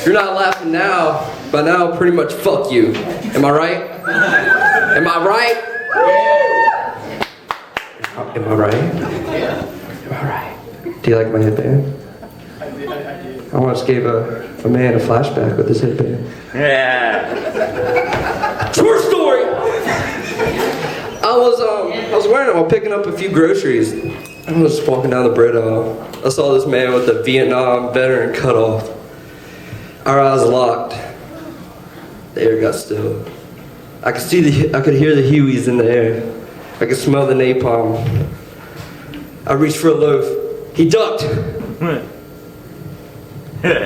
you're not laughing now, by now, pretty much fuck you. Am I right? Am I right? Am I right? Am I right? Do you like my headband? I once gave a man a flashback with his headband. Yeah. True story! I was picking up a few groceries. I was just walking down the bread aisle. I saw this man with a Vietnam veteran cutoff. Our eyes locked. The air got still. I could hear the Hueys in the air. I could smell the napalm. I reached for a loaf. He ducked. I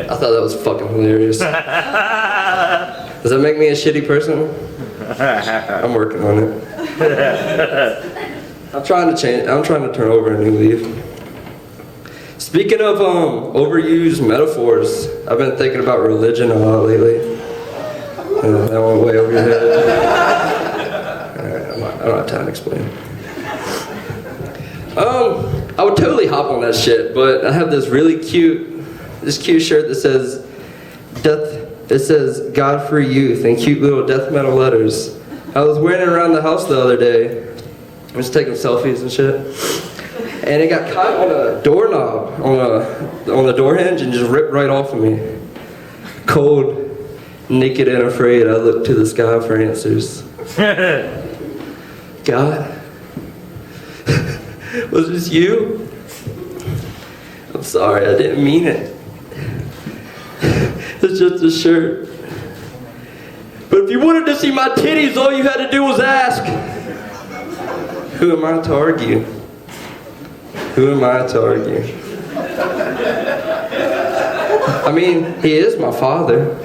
thought that was fucking hilarious. Does that make me a shitty person? I'm working on it. I'm trying to change. I'm trying to turn over a new leaf. Speaking of overused metaphors, I've been thinking about religion a lot lately. That went way over your head. Alright, I don't have time to explain. I would totally hop on that shit, but I have this really cute shirt that says it says God for Youth in cute little death metal letters. I was wearing it around the house the other day. I was taking selfies and shit. And it got caught on a doorknob, on the door hinge, and just ripped right off of me. Cold, naked and afraid, I looked to the sky for answers. God? Was this you? I'm sorry, I didn't mean it. It's just a shirt. But if you wanted to see my titties, all you had to do was ask. Who am I to argue? Who am I to argue? I mean, he is my father.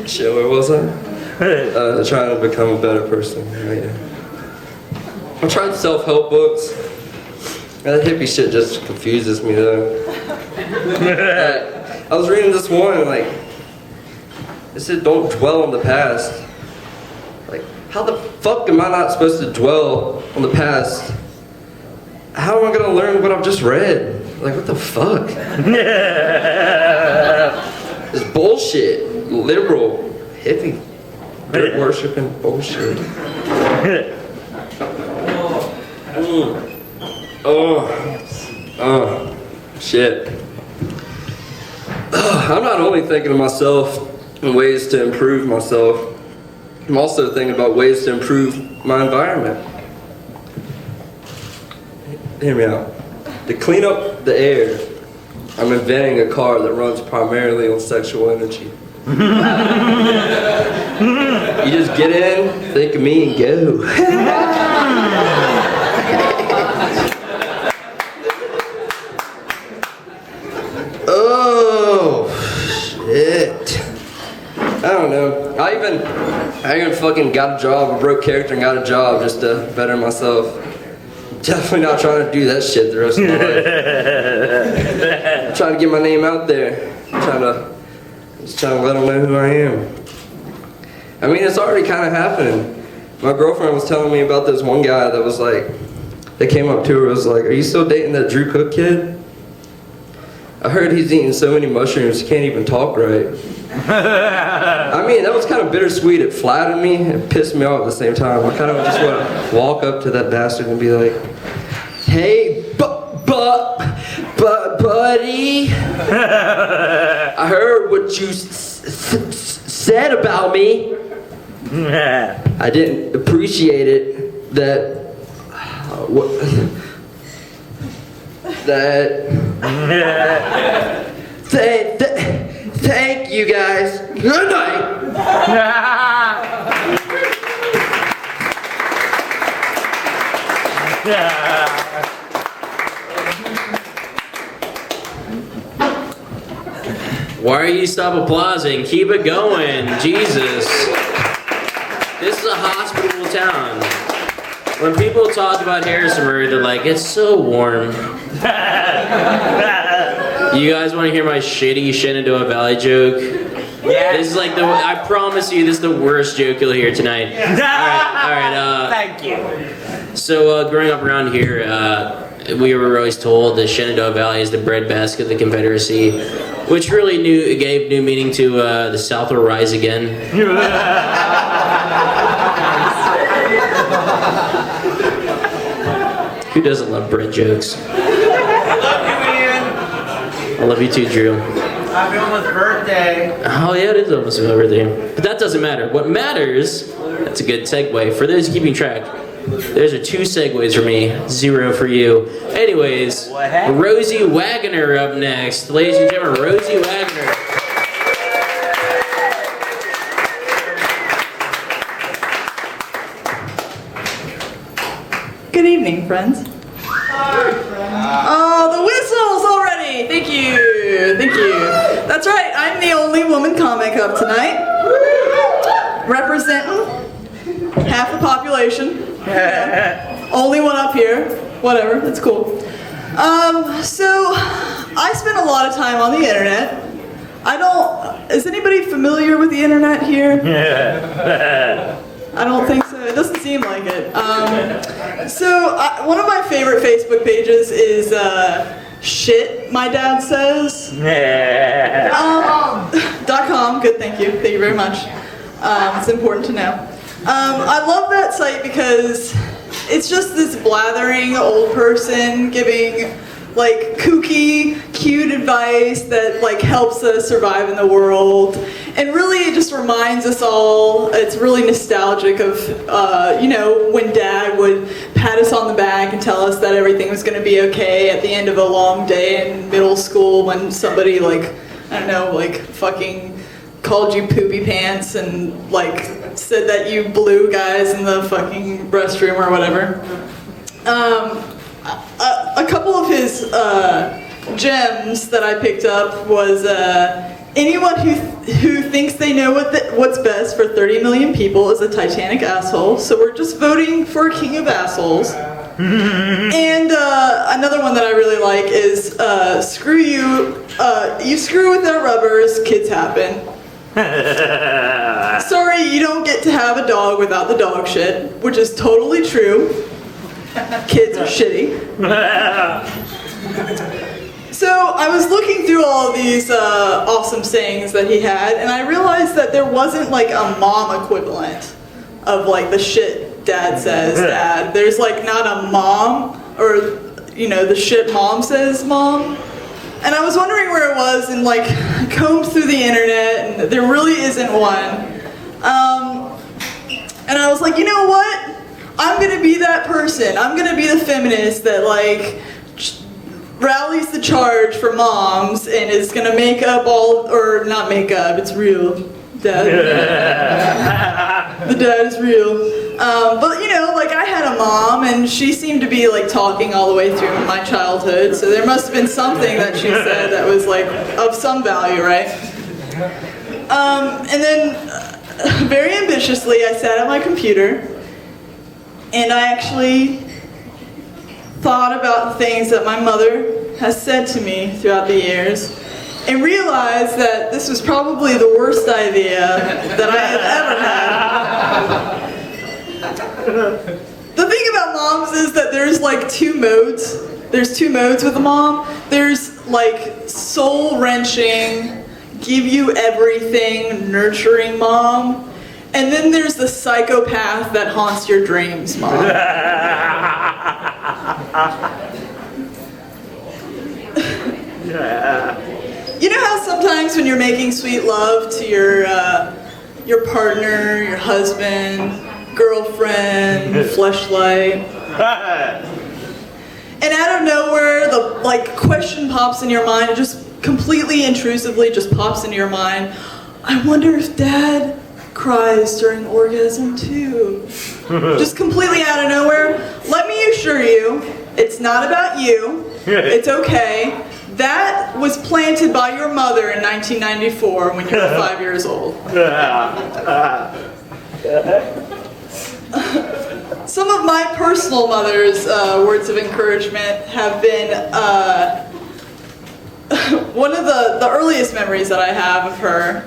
Shit, where was I? Trying to become a better person. Yeah. I'm trying self-help books. That hippie shit just confuses me though. I was reading this one and like, it said don't dwell on the past. Like, how the fuck am I not supposed to dwell on the past? How am I gonna learn what I've just read? Like, what the fuck? This bullshit. Liberal, hippie, dirt worshipping bullshit. Shit. I'm not only thinking of myself and ways to improve myself, I'm also thinking about ways to improve my environment. Hear me out. To clean up the air, I'm inventing a car that runs primarily on sexual energy. You just get in, think of me, and go. Oh, shit. I don't know. I even fucking got a job, a broke character and got a job just to better myself. Definitely not trying to do that shit the rest of my life. I'm trying to get my name out there. Just trying to let them know who I am. I mean, it's already kind of happening. My girlfriend was telling me about this one guy that was like, that came up to her and was like, are you still dating that Drew Cook kid? I heard he's eating so many mushrooms he can't even talk right. I mean, that was kind of bittersweet. It flattered me and pissed me off at the same time. I kind of just want to walk up to that bastard and be like, hey, buddy, I heard what you said about me. I didn't appreciate it. Thank you guys. Good night. Why are you stop applauding? Keep it going. Jesus. This is a hospitable town. When people talk about Harrisonburg, they're like, it's so warm. You guys want to hear my shitty Shenandoah Valley joke? Yeah. This is like I promise you, this is the worst joke you'll hear tonight. Alright, Thank you. So growing up around here, we were always told the Shenandoah Valley is the breadbasket of the Confederacy, which really gave new meaning to the South will rise again. Who doesn't love bread jokes? I love you, Ian. I love you too, Drew. Happy almost birthday. Oh yeah, it is almost my birthday. But that doesn't matter. What matters, that's a good segue. For those keeping track, those are 2 segues for me, 0 for you. Anyways, Rosie Wagner up next. Ladies and gentlemen, Rosie Wagner. Good evening, friends. Oh, the whistles already! Thank you, thank you. That's right, I'm the only woman comic up tonight. Representing half the population. Only one up here. Whatever, that's cool. So, I spend a lot of time on the internet. Is anybody familiar with the internet here? I don't think so. It doesn't seem like it. One of my favorite Facebook pages is Shit My Dad Says. .com. Good, thank you. Thank you very much. It's important to know. I love that site because it's just this blathering old person giving like kooky, cute advice that like helps us survive in the world. And really it just reminds us all, it's really nostalgic of, when Dad would pat us on the back and tell us that everything was gonna be okay at the end of a long day in middle school when somebody fucking called you poopy pants and like said that you blew guys in the fucking restroom or whatever. A couple of his gems that I picked up was anyone who thinks they know what's best for 30 million people is a Titanic asshole, so we're just voting for a king of assholes. And another one that I really like is screw you, you screw with their rubbers, kids happen. Sorry, you don't get to have a dog without the dog shit, which is totally true. Kids are shitty. So I was looking through all of these awesome sayings that he had, and I realized that there wasn't like a mom equivalent of like the shit Dad says dad. There's like not a mom, or the shit mom says mom. And I was wondering where it was, and like combed through the internet, and there really isn't one. And I was like, you know what? I'm gonna be that person. I'm gonna be the feminist that like rallies the charge for moms and is gonna make up not make up, it's real. Dad. The dad is real. But I had a mom and she seemed to be like talking all the way through my childhood, so there must have been something that she said that was like of some value, right? And then very ambitiously I sat at my computer and I actually thought about things that my mother has said to me throughout the years and realized that this was probably the worst idea that I have ever had. The thing about moms is that there's like 2 modes. There's 2 modes with a mom. There's like soul-wrenching, give you everything, nurturing mom. And then there's the psychopath that haunts your dreams, mom. You know how sometimes when you're making sweet love to your partner, your husband, girlfriend, fleshlight, and out of nowhere the question pops in your mind, and just completely intrusively just pops into your mind, I wonder if Dad cries during orgasm too. Just completely out of nowhere. Let me assure you, it's not about you. It's okay. That was planted by your mother in 1994 when you were 5 years old. Some of my personal mother's words of encouragement have been one of the earliest memories that I have of her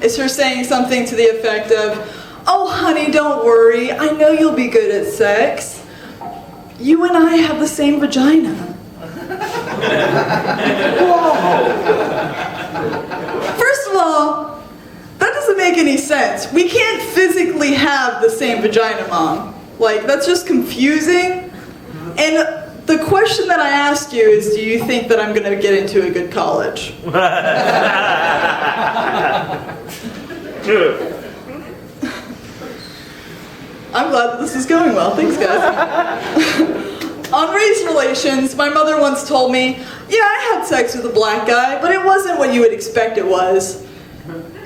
is her saying something to the effect of, "Oh honey, don't worry, I know you'll be good at sex." you and I have the same vagina. First of all, that doesn't make any sense. We can't physically have the same vagina, Mom. Like, that's just confusing. And the question that I ask you is, do you think that I'm going to get into a good college? I'm glad that this is going well. Thanks, guys. On race relations, my mother once told me, yeah, I had sex with a black guy, but it wasn't what you would expect it was.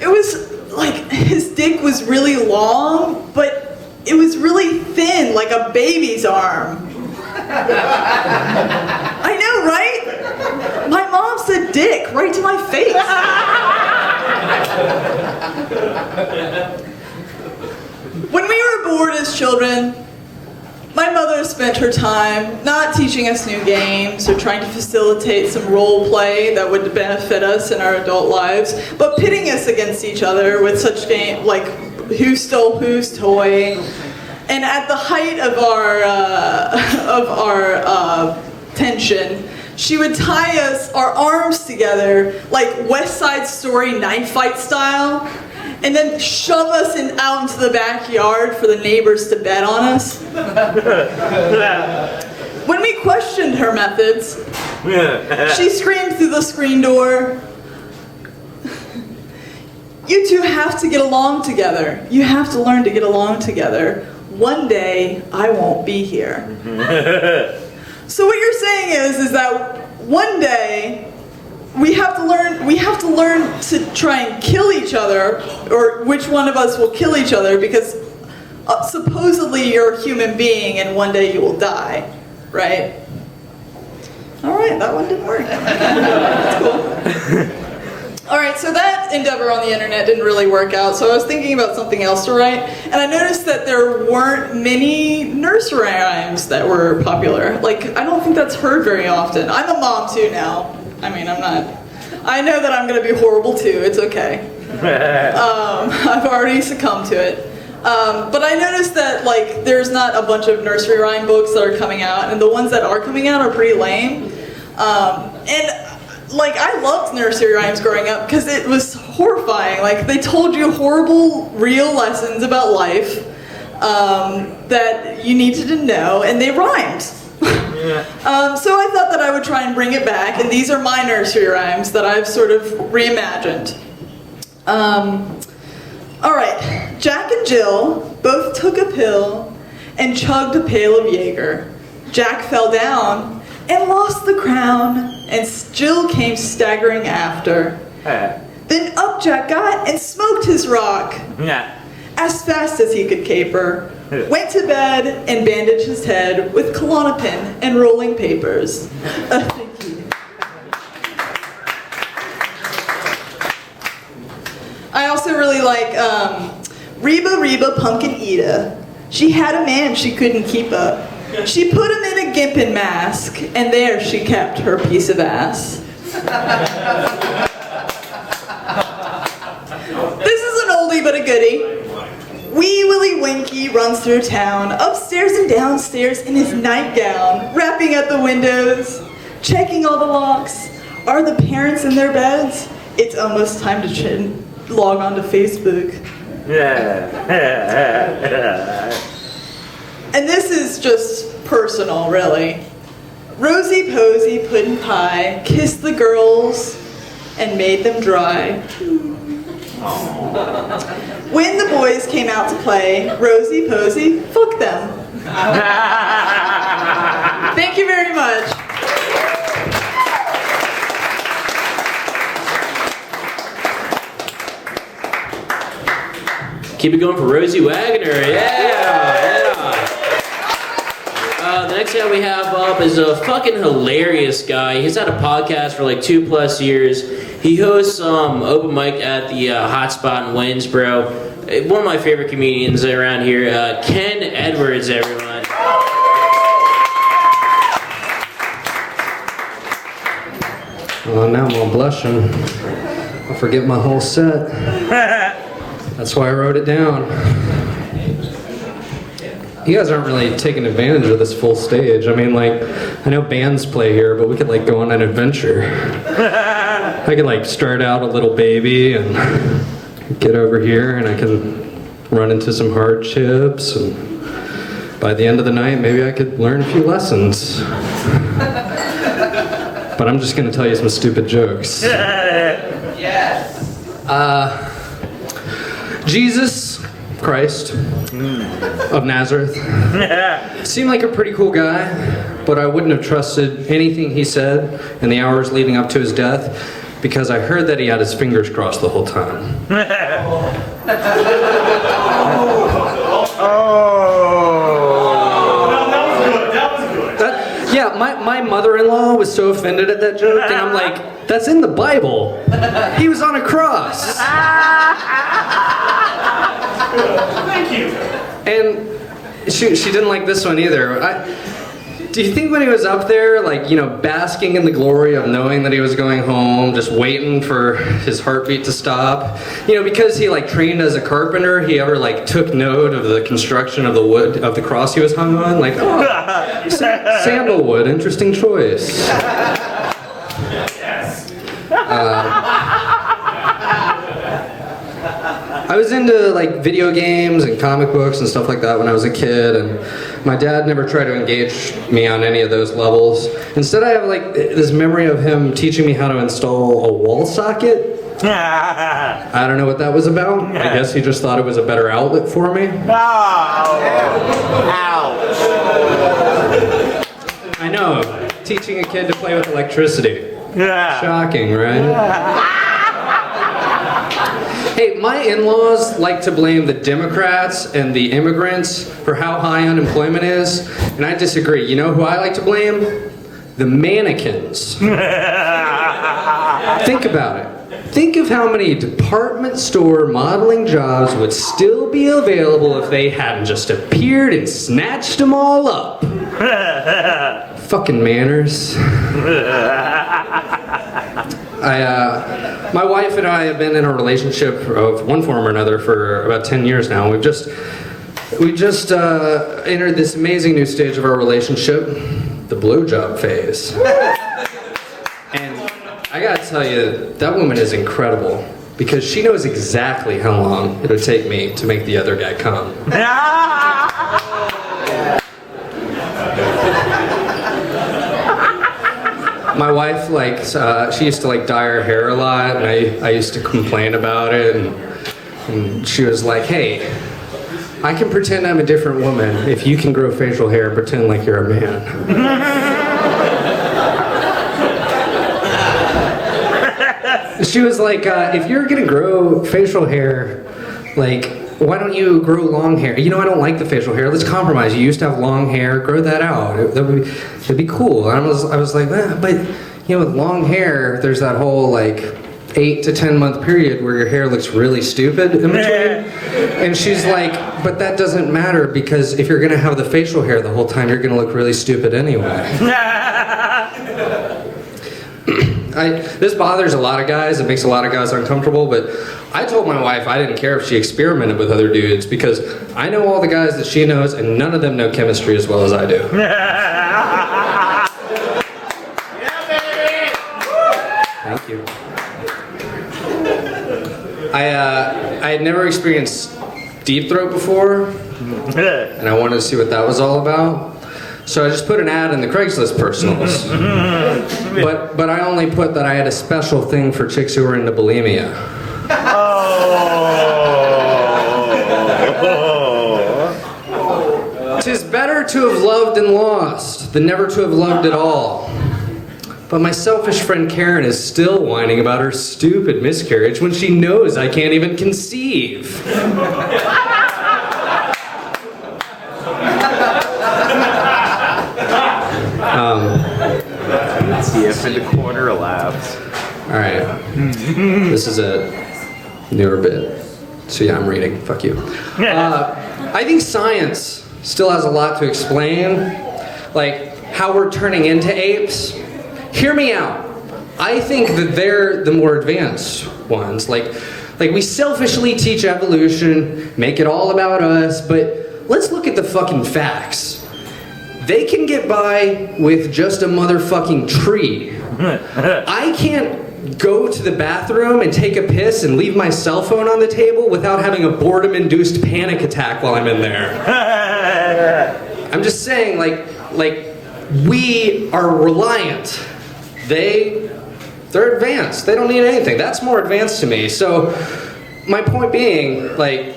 It was like, his dick was really long, but it was really thin, like a baby's arm. I know, right? My mom said dick right to my face. When we were bored as children, my mother spent her time not teaching us new games or trying to facilitate some role play that would benefit us in our adult lives, but pitting us against each other with such games like Who Stole Whose Toy. And at the height of our tension, she would tie our arms together like West Side Story knife fight style, and then shove us out into the backyard for the neighbors to bet on us. When we questioned her methods, she screamed through the screen door, "You two have to get along together. You have to learn to get along together. One day, I won't be here." So what you're saying is that one day, we have to learn to try and kill each other, or which one of us will kill each other, because supposedly you're a human being and one day you will die, right? All right, that one didn't work. That's cool. All right, so that endeavor on the internet didn't really work out, so I was thinking about something else to write, and I noticed that there weren't many nursery rhymes that were popular. Like, I don't think that's heard very often. I'm a mom too now. I mean, I know that I'm going to be horrible too, it's okay. I've already succumbed to it. But I noticed that, like, there's not a bunch of nursery rhyme books that are coming out, and the ones that are coming out are pretty lame. Like, I loved nursery rhymes growing up because it was horrifying. Like, they told you horrible, real lessons about life that you needed to know, and they rhymed. So I thought that I would try and bring it back, and these are my nursery rhymes that I've sort of reimagined. Alright, Jack and Jill both took a pill and chugged a pail of Jaeger. Jack fell down and lost the crown, and Jill came staggering after. Then up Jack got and smoked his rock as fast as he could caper. Went to bed and bandaged his head with Klonopin and rolling papers. Thank you. I also really like Reba Reba Pumpkin Eater. She had a man she couldn't keep up. She put him in a gimpin' mask, and there she kept her piece of ass. This is an oldie but a goodie. Wee Willie Winky runs through town, upstairs and downstairs in his nightgown, rapping at the windows, checking all the locks. Are the parents in their beds? It's almost time to log on to Facebook. And this is just personal, really. Rosie Posey Puddin' Pie kissed the girls and made them dry. When the boys came out to play, Rosie Posey fucked them. Thank you very much. Keep it going for Rosie Wagner, yeah. The next guy we have up is a fucking hilarious guy. He's had a podcast for like 2+ years. He hosts open mic at the Hotspot in Waynesboro. One of my favorite comedians around here, Kenn Edwards, everyone. Well, now I'm all blushing. I'll forget my whole set. That's why I wrote it down. You guys aren't really taking advantage of this full stage. I mean, like, I know bands play here, but we could, like, go on an adventure. I could, like, start out a little baby and get over here, and I can run into some hardships, and by the end of the night, maybe I could learn a few lessons. But I'm just going to tell you some stupid jokes. Yes. Jesus Christ of Nazareth seemed like a pretty cool guy, but I wouldn't have trusted anything he said in the hours leading up to his death because I heard that he had his fingers crossed the whole time. Yeah, my mother-in-law was so offended at that joke, and I'm like, that's in the Bible. He was on a cross. Thank you. And she didn't like this one either. Do you think when he was up there, like, you know, basking in the glory of knowing that he was going home, just waiting for his heartbeat to stop, you know, because he, like, trained as a carpenter, he ever, like, took note of the construction of the wood, of the cross he was hung on? Like, oh, sandalwood, interesting choice. I was into, like, video games and comic books and stuff like that when I was a kid, and my dad never tried to engage me on any of those levels. Instead, I have, like, this memory of him teaching me how to install a wall socket. I don't know what that was about. I guess he just thought it was a better outlet for me. I know, teaching a kid to play with electricity. Shocking, right? Hey, my in-laws like to blame the Democrats and the immigrants for how high unemployment is, and I disagree. You know who I like to blame? The mannequins. Think about it. Think of how many department store modeling jobs would still be available if they hadn't just appeared and snatched them all up. Fucking manners. My wife and I have been in a relationship of one form or another for about 10 years now. We just entered this amazing new stage of our relationship, the blowjob phase. And I gotta tell you, that woman is incredible because she knows exactly how long it would take me to make the other guy come. My wife, like, she used to, like, dye her hair a lot, and I used to complain about it, and she was like, hey, I can pretend I'm a different woman if you can grow facial hair and pretend like you're a man. She was like, if you're gonna grow facial hair, like, why don't you grow long hair? You know, I don't like the facial hair. Let's compromise. You used to have long hair. Grow that out. That'd be cool. And I was like, but you know, with long hair, there's that whole like 8 to 10 month period where your hair looks really stupid in between. And she's like, but that doesn't matter because if you're gonna have the facial hair the whole time, you're gonna look really stupid anyway. This bothers a lot of guys. It makes a lot of guys uncomfortable, but I told my wife I didn't care if she experimented with other dudes because I know all the guys that she knows and none of them know chemistry as well as I do. Thank you. I had never experienced deep throat before, and I wanted to see what that was all about. So I just put an ad in the Craigslist personals. But I only put that I had a special thing for chicks who were into bulimia. "'Tis better to have loved and lost than never to have loved at all. But my selfish friend Karen is still whining about her stupid miscarriage when she knows I can't even conceive." CF in the corner laughs. Alright. This is a newer bit. So yeah, I'm reading. Fuck you. I think science still has a lot to explain. Like, how we're turning into apes. Hear me out. I think that they're the more advanced ones. Like we selfishly teach evolution, make it all about us, but let's look at the fucking facts. They can get by with just a motherfucking tree. I can't go to the bathroom and take a piss and leave my cell phone on the table without having a boredom-induced panic attack while I'm in there. I'm just saying, like we are reliant. They're advanced. They don't need anything. That's more advanced to me. So, my point being, like,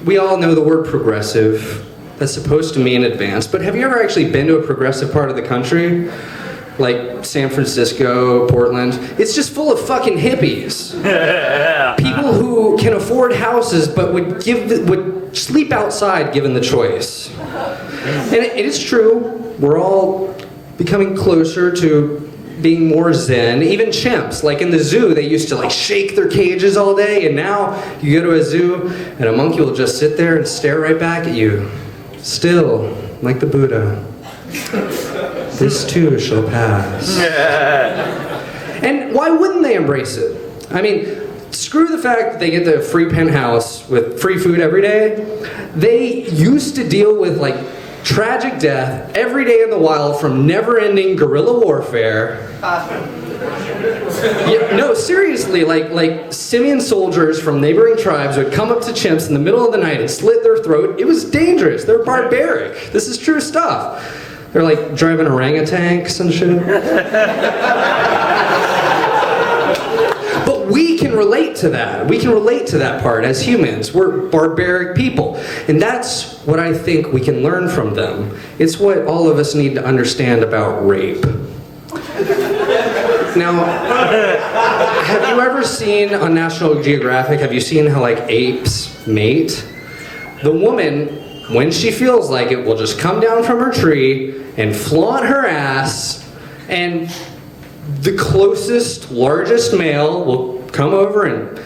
we all know the word progressive. That's supposed to mean advanced. But have you ever actually been to a progressive part of the country? Like San Francisco, Portland. It's just full of fucking hippies. People who can afford houses but would sleep outside given the choice. And it is true. We're all becoming closer to being more zen. Even chimps, like in the zoo, they used to like shake their cages all day, and now you go to a zoo and a monkey will just sit there and stare right back at you. Still, like the Buddha. This too shall pass. And why wouldn't they embrace it? I mean, screw the fact that they get the free penthouse with free food every day. They used to deal with like tragic death every day in the wild from never-ending guerrilla warfare. Yeah, no, seriously, like simian soldiers from neighboring tribes would come up to chimps in the middle of the night and slit their throat. It was dangerous. They're barbaric. This is true stuff. They're like driving orangutans and shit. But we can relate to that. We can relate to that part as humans. We're barbaric people. And that's what I think we can learn from them. It's what all of us need to understand about rape. Now, have you ever seen on National Geographic, have you seen how like apes mate? The woman, when she feels like it, will just come down from her tree and flaunt her ass, and the closest, largest male will come over and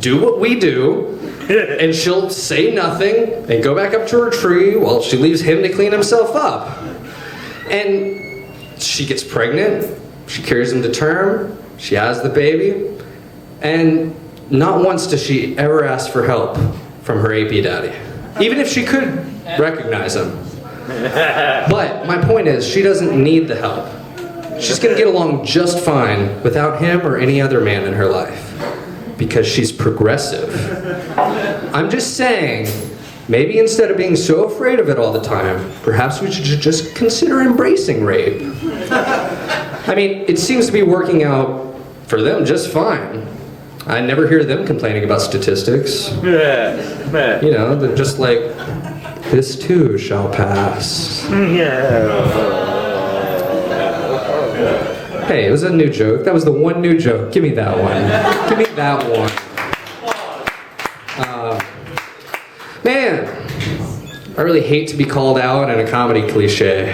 do what we do, and she'll say nothing and go back up to her tree while she leaves him to clean himself up. And she gets pregnant, she carries him to term, she has the baby, and not once does she ever ask for help from her AP daddy, even if she could recognize him. But my point is, she doesn't need the help. She's gonna get along just fine without him or any other man in her life, because she's progressive. I'm just saying, maybe instead of being so afraid of it all the time, perhaps we should just consider embracing rape. I mean, it seems to be working out for them just fine. I never hear them complaining about statistics. You know, they're just like, this too shall pass. Hey, it was a new joke. That was the one new joke. Give me that one. Give me that one. Man, I really hate to be called out in a comedy cliche.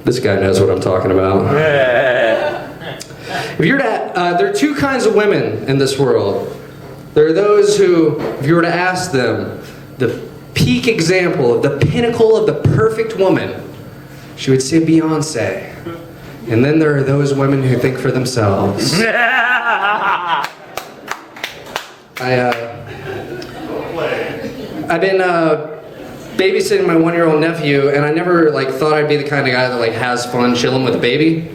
This guy knows what I'm talking about. If you were to, there are two kinds of women in this world. There are those who, if you were to ask them, the peak example of the pinnacle of the perfect woman, she would say Beyonce. And then there are those women who think for themselves. I've been babysitting my 1-year-old nephew, and I never thought I'd be the kind of guy that has fun chilling with a baby.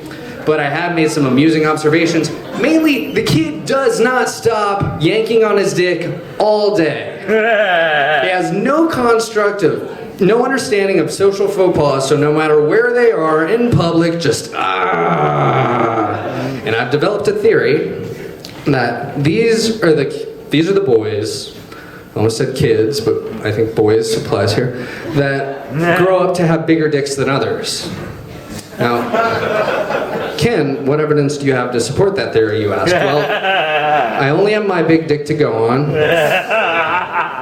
But I have made some amusing observations. Mainly, the kid does not stop yanking on his dick all day. He has no no understanding of social faux pas, so no matter where they are in public, just And I've developed a theory that these are the boys, I almost said kids, but I think boys applies here, that grow up to have bigger dicks than others. Now, Ken, what evidence do you have to support that theory, you ask? Well, I only have my big dick to go on.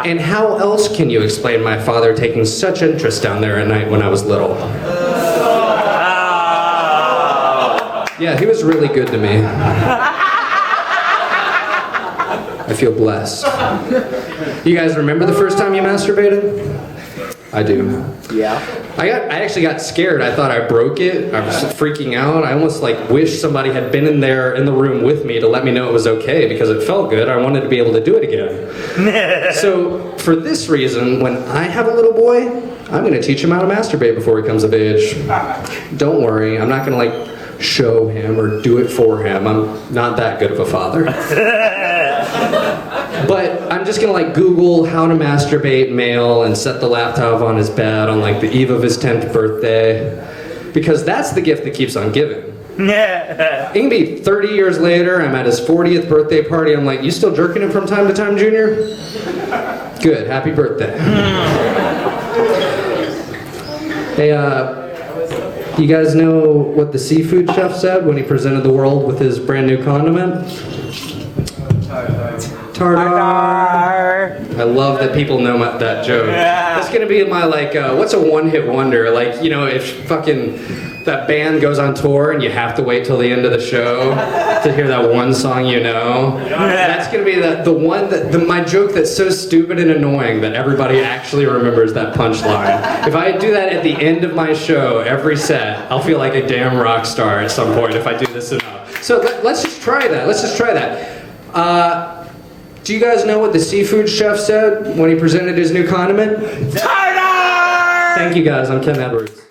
And how else can you explain my father taking such interest down there at night when I was little? Yeah, he was really good to me. I feel blessed. You guys remember the first time you masturbated? I do. Yeah. I actually got scared. I thought I broke it. I was freaking out. I almost like wish somebody had been in the room with me to let me know it was okay because it felt good. I wanted to be able to do it again. So for this reason, when I have a little boy, I'm going to teach him how to masturbate before he comes of age. Don't worry. I'm not going to like show him or do it for him. I'm not that good of a father. But I'm just gonna like Google how to masturbate male and set the laptop on his bed on like the eve of his 10th birthday, because that's the gift that keeps on giving. It can be 30 years later, I'm at his 40th birthday party, I'm like, you still jerking him from time to time, Junior? Good, happy birthday. Hey, you guys know what the seafood chef said when he presented the world with his brand new condiment? Tartar. I love that people know that joke. That's gonna be my like, what's a one-hit wonder? Like, you know, if fucking that band goes on tour and you have to wait till the end of the show to hear that one song you know. That's gonna be the one that my joke that's so stupid and annoying that everybody actually remembers that punchline. If I do that at the end of my show every set, I'll feel like a damn rock star at some point if I do this enough. So let's just try that. Let's just try that. Do you guys know what the seafood chef said when he presented his new condiment? Tartar! Thank you guys, I'm Kenn Edwards.